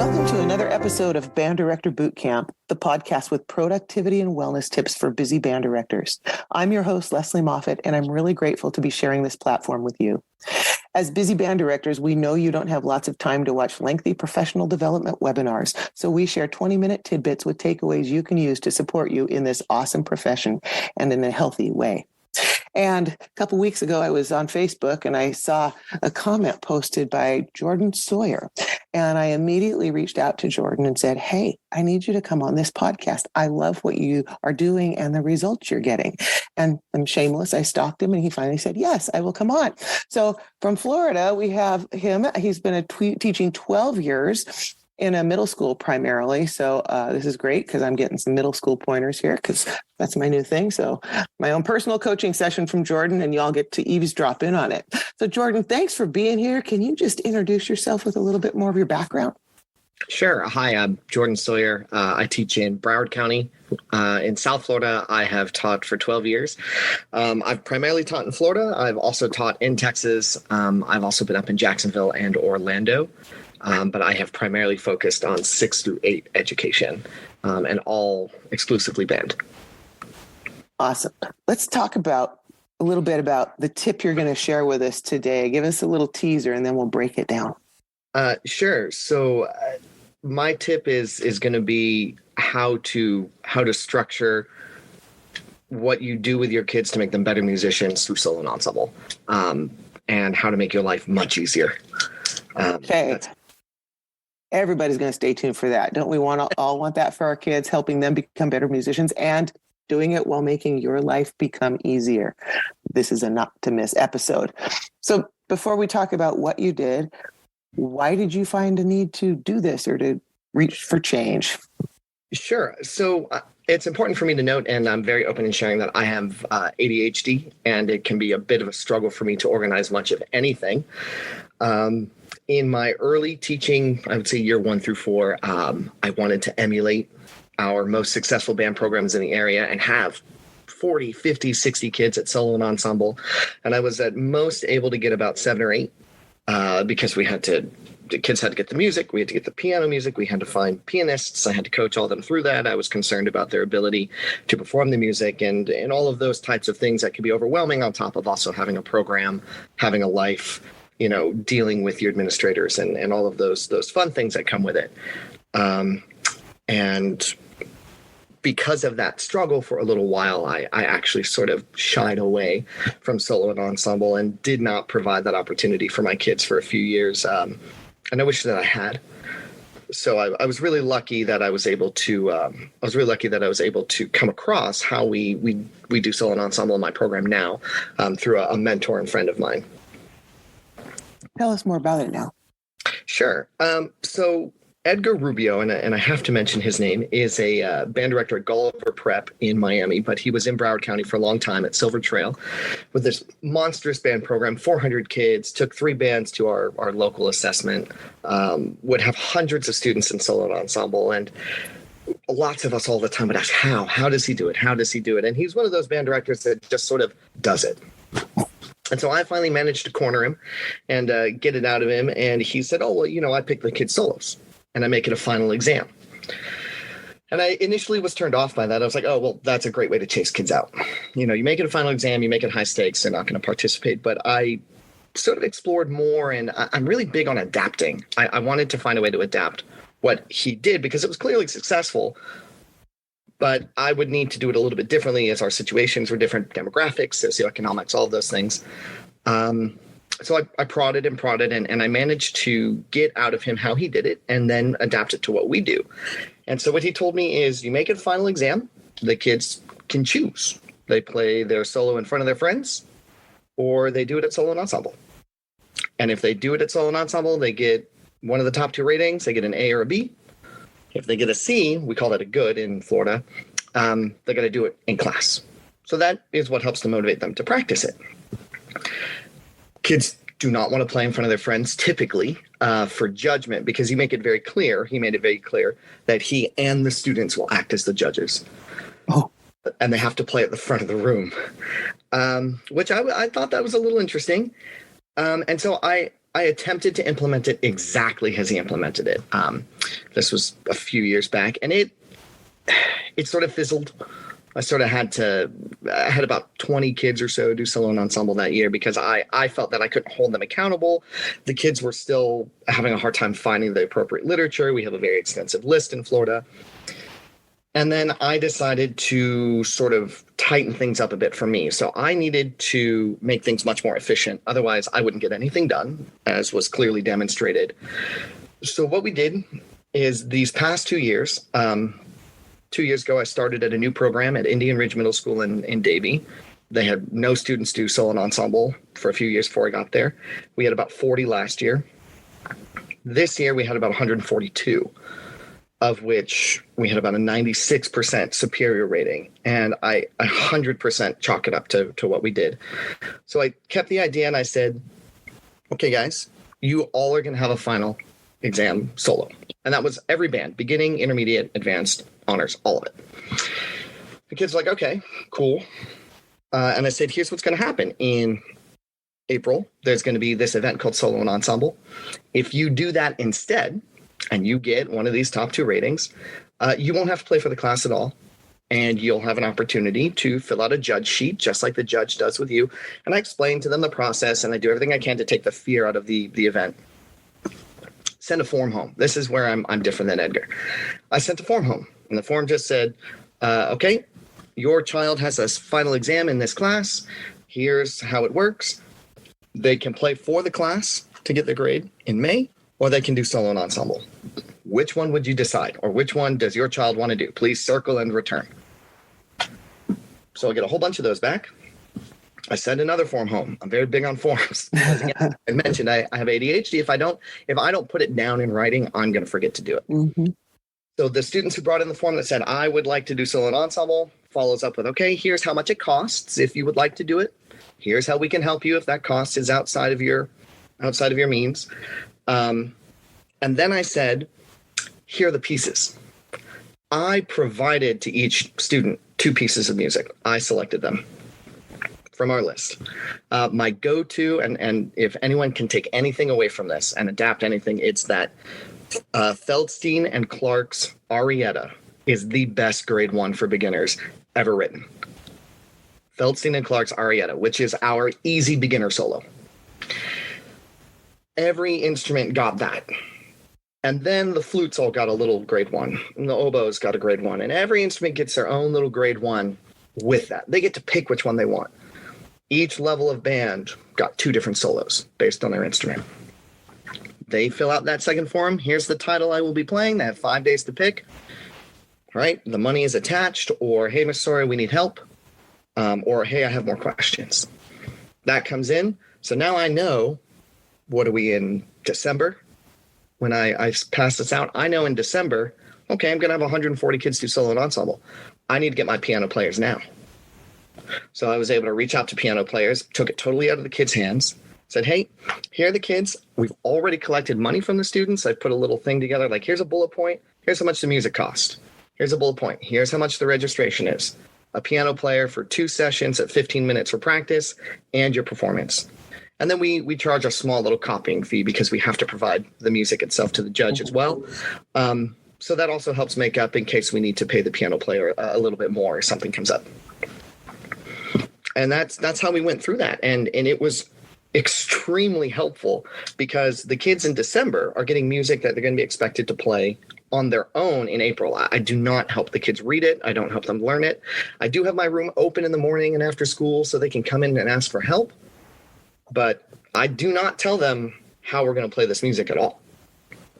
Welcome to another episode of Band Director Boot Camp, the podcast with productivity and wellness tips for busy band directors. I'm your host, Lesley Moffat, and I'm really grateful to be sharing this platform with you. As busy band directors, we know you don't have lots of time to watch lengthy professional development webinars, so we share 20-minute tidbits with takeaways you can use to support you in this awesome profession and in a healthy way. And a couple weeks ago, I was on Facebook and I saw a comment posted by Jordan Sawyer. And I immediately reached out to Jordan and said, hey, I need you to come on this podcast. I love what you are doing and the results you're getting. And I'm shameless. I stalked him and he finally said, yes, I will come on. So from Florida, we have him. He's been teaching 12 years in a middle school primarily. So this is great because I'm getting some middle school pointers here because that's my new thing. So my own personal coaching session from Jordan, and y'all get to eavesdrop in on it. So Jordan, thanks for being here. Can you just introduce yourself with a little bit more of your background? Sure. Hi, I'm Jordan Sawyer. I teach in Broward County in South Florida. I have taught for 12 years. I've primarily taught in Florida. I've also taught in Texas. I've also been up in Jacksonville and Orlando. But I have primarily focused on 6 through 8 education and all exclusively band. Awesome. Let's talk about a little bit about the tip you're going to share with us today. Give us a little teaser and then we'll break it down. Sure. So my tip is going to be how to structure what you do with your kids to make them better musicians through solo and ensemble, and how to make your life much easier. Okay. Everybody's going to stay tuned for that. Don't we all want that for our kids, helping them become better musicians and doing it while making your life become easier? This is a not to miss episode. So before we talk about what you did, why did you find a need to do this or to reach for change? Sure. So it's important for me to note, and I'm very open in sharing that I have ADHD, and it can be a bit of a struggle for me to organize much of anything. In my early teaching, I would say year 1 through 4, I wanted to emulate our most successful band programs in the area and have 40, 50, 60 kids at solo and ensemble. And I was at most able to get about 7 or 8 because the kids had to get the music. We had to get the piano music. We had to find pianists. I had to coach all of them through that. I was concerned about their ability to perform the music and all of those types of things that could be overwhelming, on top of also having a program, having a life, dealing with your administrators and all of those fun things that come with it. And because of that struggle for a little while, I actually sort of shied away from solo and ensemble and did not provide that opportunity for my kids for a few years. And I wish that I had. So I was really lucky that I was able to come across how we do solo and ensemble in my program now through a mentor and friend of mine. Tell us more about it now. Sure. So Edgar Rubio, and I have to mention his name, is a band director at Gulliver Prep in Miami, but he was in Broward County for a long time at Silver Trail with this monstrous band program, 400 kids, took 3 bands to our local assessment, would have hundreds of students in solo and ensemble, and lots of us all the time would ask, how does he do it? How does he do it? And he's one of those band directors that just sort of does it. And so I finally managed to corner him and get it out of him. And he said, oh, well, I pick the kids' solos and I make it a final exam. And I initially was turned off by that. I was like, oh, well, that's a great way to chase kids out. You make it a final exam, you make it high stakes, they're not going to participate. But I sort of explored more, and I'm really big on adapting. I wanted to find a way to adapt what he did because it was clearly successful. But I would need to do it a little bit differently as our situations were different, demographics, socioeconomics, all of those things. So I prodded and I managed to get out of him how he did it and then adapt it to what we do. And so what he told me is you make it a final exam, the kids can choose. They play their solo in front of their friends or they do it at solo and ensemble. And if they do it at solo and ensemble, they get one of the top 2 ratings. They get an A or a B. If they get a C, we call that a good in Florida, they're going to do it in class. So that is what helps to motivate them to practice it. Kids do not want to play in front of their friends typically for judgment because he made it very clear that he and the students will act as the judges. Oh. And they have to play at the front of the room, which I thought that was a little interesting. And so I I attempted to implement it exactly as he implemented it. This was a few years back, and it sort of fizzled. I had about 20 kids or so do solo and ensemble that year because I felt that I couldn't hold them accountable. The kids were still having a hard time finding the appropriate literature. We have a very extensive list in Florida. And then I decided to sort of tighten things up a bit for me. So I needed to make things much more efficient. Otherwise, I wouldn't get anything done, as was clearly demonstrated. So what we did is these past 2 years, 2 years ago, I started at a new program at Indian Ridge Middle School in Davie. They had no students do solo and ensemble for a few years before I got there. We had about 40 last year. This year, we had about 142. Of which we had about a 96% superior rating. And I 100% chalk it up to what we did. So I kept the idea and I said, okay, guys, you all are going to have a final exam solo. And that was every band, beginning, intermediate, advanced, honors, all of it. The kids were like, okay, cool. And I said, here's what's going to happen. In April, there's going to be this event called Solo and Ensemble. If you do that instead, and you get one of these top 2 ratings, you won't have to play for the class at all. And you'll have an opportunity to fill out a judge sheet, just like the judge does with you. And I explain to them the process, and I do everything I can to take the fear out of the event. Send a form home. This is where I'm different than Edgar. I sent a form home, and the form just said, okay, your child has a final exam in this class. Here's how it works. They can play for the class to get the grade in May, or they can do solo and ensemble. Which one would you decide? Or which one does your child want to do? Please circle and return. So I get a whole bunch of those back. I send another form home. I'm very big on forms. Again, I mentioned I have ADHD. If I don't put it down in writing, I'm going to forget to do it. Mm-hmm. So the students who brought in the form that said, I would like to do solo and ensemble, follows up with, okay, here's how much it costs if you would like to do it. Here's how we can help you if that cost is outside of your means. And then I said, here are the pieces. I provided to each student 2 pieces of music. I selected them from our list. My go-to, and if anyone can take anything away from this and adapt anything, it's that Feldstein and Clark's Arietta is the best grade 1 for beginners ever written. Feldstein and Clark's Arietta, which is our easy beginner solo. Every instrument got that. And then the flutes all got a little grade 1. And the oboes got a grade 1. And every instrument gets their own little grade 1 with that. They get to pick which one they want. Each level of band got 2 different solos based on their instrument. They fill out that second form. Here's the title I will be playing. They have 5 days to pick. Right? The money is attached. Or, hey, Miss Sawyer, we need help. Or, hey, I have more questions. That comes in. So now I know, what are we in December? When I pass this out, I know in December, okay, I'm going to have 140 kids do solo and ensemble. I need to get my piano players now. So I was able to reach out to piano players, took it totally out of the kids' hands, said, hey, here are the kids. We've already collected money from the students. I put a little thing together, like, here's a bullet point. Here's how much the music cost. Here's a bullet point. Here's how much the registration is. A piano player for 2 sessions at 15 minutes for practice and your performance. And then we charge a small little copying fee because we have to provide the music itself to the judge as well. So that also helps make up in case we need to pay the piano player a little bit more if something comes up. And that's how we went through that. And it was extremely helpful because the kids in December are getting music that they're going to be expected to play on their own in April. I do not help the kids read it. I don't help them learn it. I do have my room open in the morning and after school so they can come in and ask for help. But I do not tell them how we're going to play this music at all.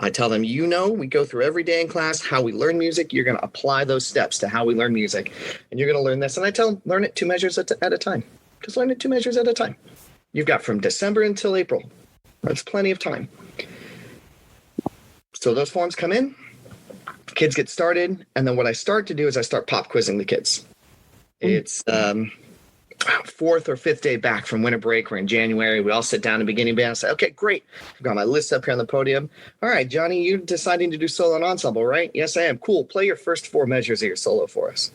I tell them, we go through every day in class how we learn music. You're going to apply those steps to how we learn music. And you're going to learn this. And I tell them, learn it 2 measures at a time. Just learn it 2 measures at a time. You've got from December until April. That's plenty of time. So those forms come in. Kids get started. And then what I start to do is I start pop quizzing the kids. It's 4th or 5th day back from winter break. We're in January. We all sit down in beginning band and say, okay, great. I've got my list up here on the podium. All right, Johnny, you're deciding to do solo and ensemble, right? Yes, I am. Cool. Play your first 4 measures of your solo for us.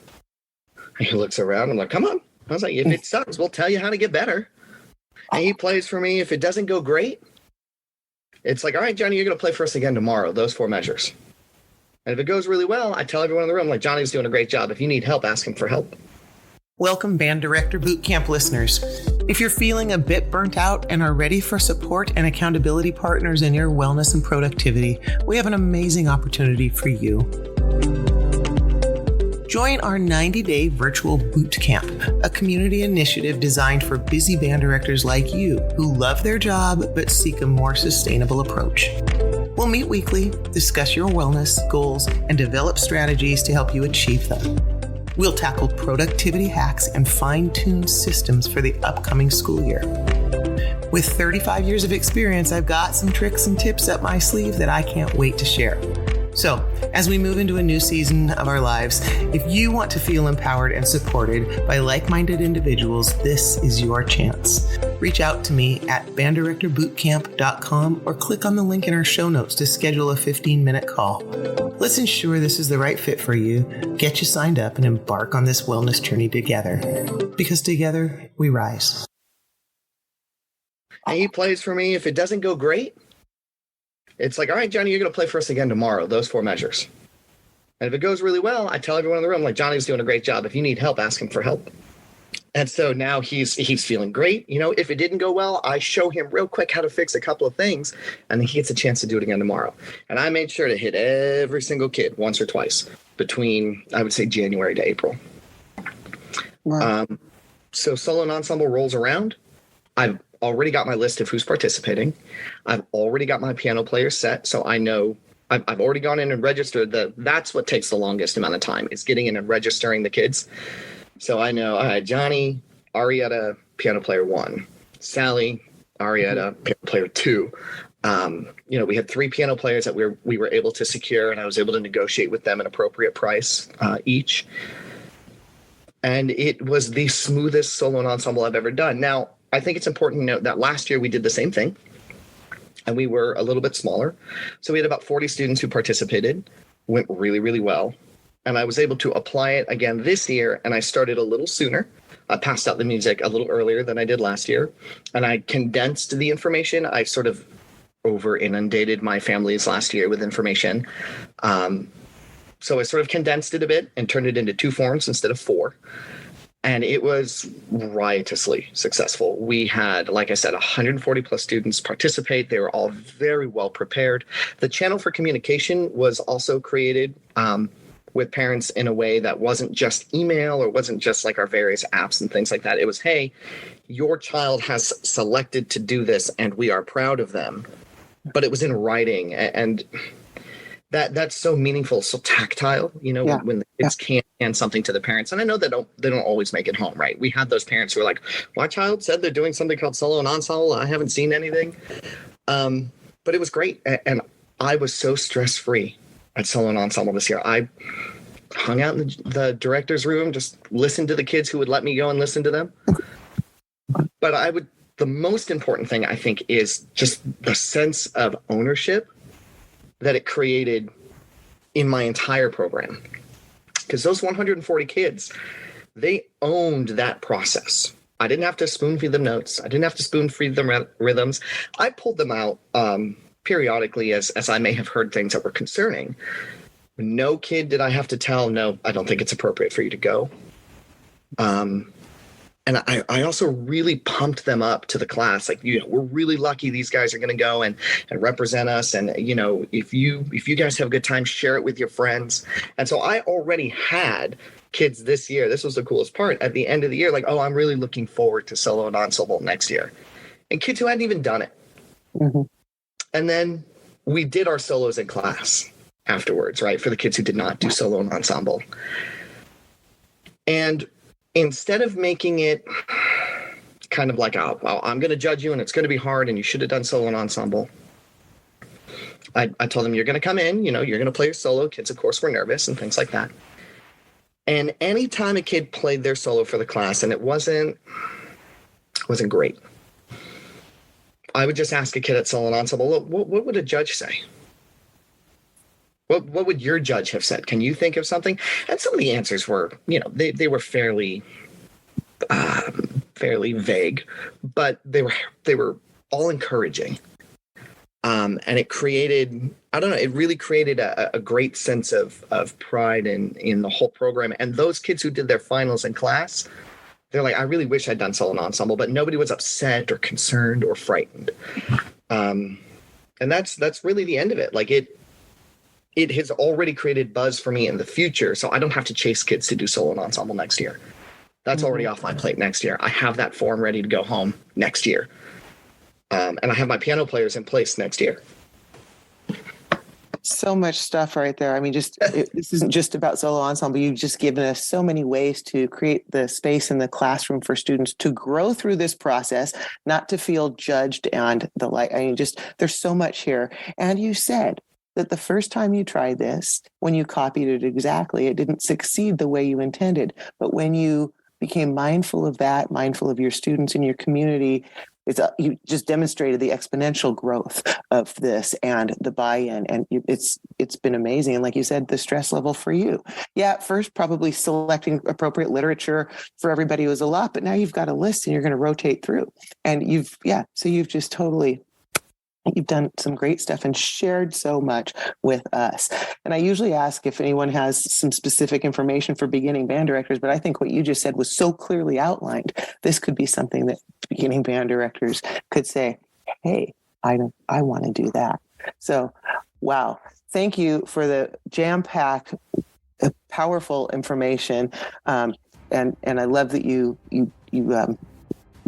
And he looks around. I'm like, come on. I was like, if it sucks, we'll tell you how to get better. And he plays for me. If it doesn't go great, It's like, all right, Johnny, you're going to play for us again tomorrow, those 4 measures. And if it goes really well, I tell everyone in the room, like, Johnny's doing a great job. If you need help, ask him for help. Welcome, Band Director Bootcamp listeners. If you're feeling a bit burnt out and are ready for support and accountability partners in your wellness and productivity, we have an amazing opportunity for you. Join our 90-day virtual bootcamp, a community initiative designed for busy band directors like you who love their job but seek a more sustainable approach. We'll meet weekly, discuss your wellness goals, and develop strategies to help you achieve them. We'll tackle productivity hacks and fine-tune systems for the upcoming school year. With 35 years of experience, I've got some tricks and tips up my sleeve that I can't wait to share. So, as we move into a new season of our lives, if you want to feel empowered and supported by like-minded individuals, this is your chance. Reach out to me at banddirectorbootcamp.com or click on the link in our show notes to schedule a 15-minute call. Let's ensure this is the right fit for you, get you signed up, and embark on this wellness journey together. Because together, we rise. And he plays for me. If it doesn't go great, it's like, all right, Johnny, you're going to play for us again tomorrow, those 4 measures. And if it goes really well, I tell everyone in the room, like, Johnny's doing a great job. If you need help, ask him for help. And so now he's feeling great. You know, if it didn't go well, I show him real quick how to fix a couple of things, and then he gets a chance to do it again tomorrow. And I made sure to hit every single kid once or twice between, I would say, January to April. Wow. So solo and ensemble rolls around. I've already got my list of who's participating. I've already got my piano players set, so I know I've already gone in and registered. That's what takes the longest amount of time, is getting in and registering the kids. So I know, all right, Johnny, Arietta, piano player 1, Sally, Arietta, piano player 2. We had 3 piano players that we were able to secure, and I was able to negotiate with them an appropriate price each. And it was the smoothest solo and ensemble I've ever done. Now, I think it's important to note that last year we did the same thing, and we were a little bit smaller. So we had about 40 students who participated, went really, really well. And I was able to apply it again this year, and I started a little sooner. I passed out the music a little earlier than I did last year, and I condensed the information. I sort of over inundated my families last year with information. So I sort of condensed it a bit and turned it into 2 forms instead of 4. And it was riotously successful. We had, like I said, 140 plus students participate. They were all very well prepared. The channel for communication was also created with parents in a way that wasn't just email or wasn't just like our various apps and things like that. It was, hey, your child has selected to do this and we are proud of them. But it was in writing, and that's so meaningful, so tactile, when the kids can't hand something to the parents. And I know they don't always make it home, right? We had those parents who are like, my child said they're doing something called solo and ensemble. I haven't seen anything. But it was great. And I was so stress-free at solo and ensemble this year. I hung out in the director's room, just listened to the kids who would let me go and listen to them. But the most important thing, I think, is just the sense of ownership that it created in my entire program. Because those 140 kids, they owned that process. I didn't have to spoon feed them notes. I didn't have to spoon feed them rhythms. I pulled them out periodically as I may have heard things that were concerning. No kid did I have to tell, no, I don't think it's appropriate for you to go. And I also really pumped them up to the class. Like, we're really lucky these guys are going to go and represent us. And, if you guys have a good time, share it with your friends. And so I already had kids this year. This was the coolest part. At the end of the year, like, oh, I'm really looking forward to solo and ensemble next year. And kids who hadn't even done it. Mm-hmm. And then we did our solos in class afterwards, right? For the kids who did not do solo and ensemble. And instead of making it kind of like, oh, well, I'm going to judge you and it's going to be hard and you should have done solo and ensemble, I told them, you're going to come in, you're going to play your solo. Kids, of course, were nervous and things like that. And anytime a kid played their solo for the class and it wasn't great, I would just ask a kid at solo and ensemble, what would a judge say? What would your judge have said? Can you think of something? And some of the answers were, they were fairly vague, but they were all encouraging. And it created, I don't know, it really created a great sense of pride in the whole program. And those kids who did their finals in class, they're like, I really wish I'd done solo and ensemble, but nobody was upset or concerned or frightened. And that's really the end of it. Like it has already created buzz for me in the future. So I don't have to chase kids to do solo and ensemble next year. That's already off my plate next year. I have that form ready to go home next year. And I have my piano players in place next year. So much stuff right there. I mean, this isn't just about solo ensemble. You've just given us so many ways to create the space in the classroom for students to grow through this process, not to feel judged and the like. I mean, there's so much here. And you said that the first time you tried this, when you copied it exactly, it didn't succeed the way you intended. But when you became mindful of that, mindful of your students in your community, you just demonstrated the exponential growth of this and the buy-in, and it's been amazing. And like you said, the stress level for you, at first probably selecting appropriate literature for everybody was a lot, but now you've got a list and you're going to rotate through, and so you've just totally. You've done some great stuff and shared so much with us. And I usually ask if anyone has some specific information for beginning band directors, but I think what you just said was so clearly outlined. This could be something that beginning band directors could say, hey, I want to do that. So, wow. Thank you for the jam-packed, powerful information. And I love that you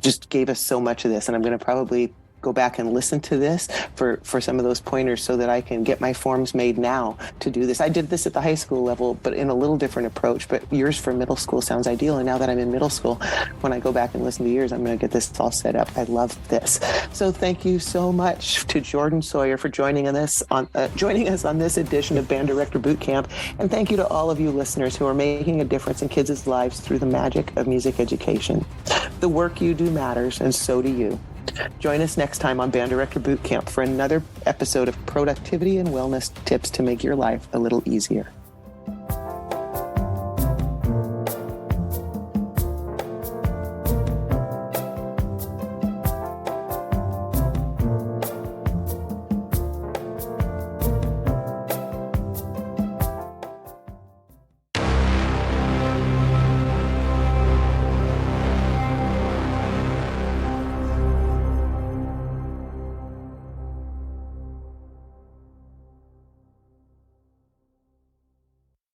just gave us so much of this. And I'm going to probably go back and listen to this for some of those pointers so that I can get my forms made now to do this. I did this at the high school level, but in a little different approach, but yours for middle school sounds ideal. And now that I'm in middle school, when I go back and listen to yours, I'm going to get this all set up. I love this. So thank you so much to Jordan Sawyer for joining us on this edition of Band Director Boot Camp. And thank you to all of you listeners who are making a difference in kids' lives through the magic of music education. The work you do matters, and so do you. Join us next time on Band Director Boot Camp for another episode of productivity and wellness tips to make your life a little easier.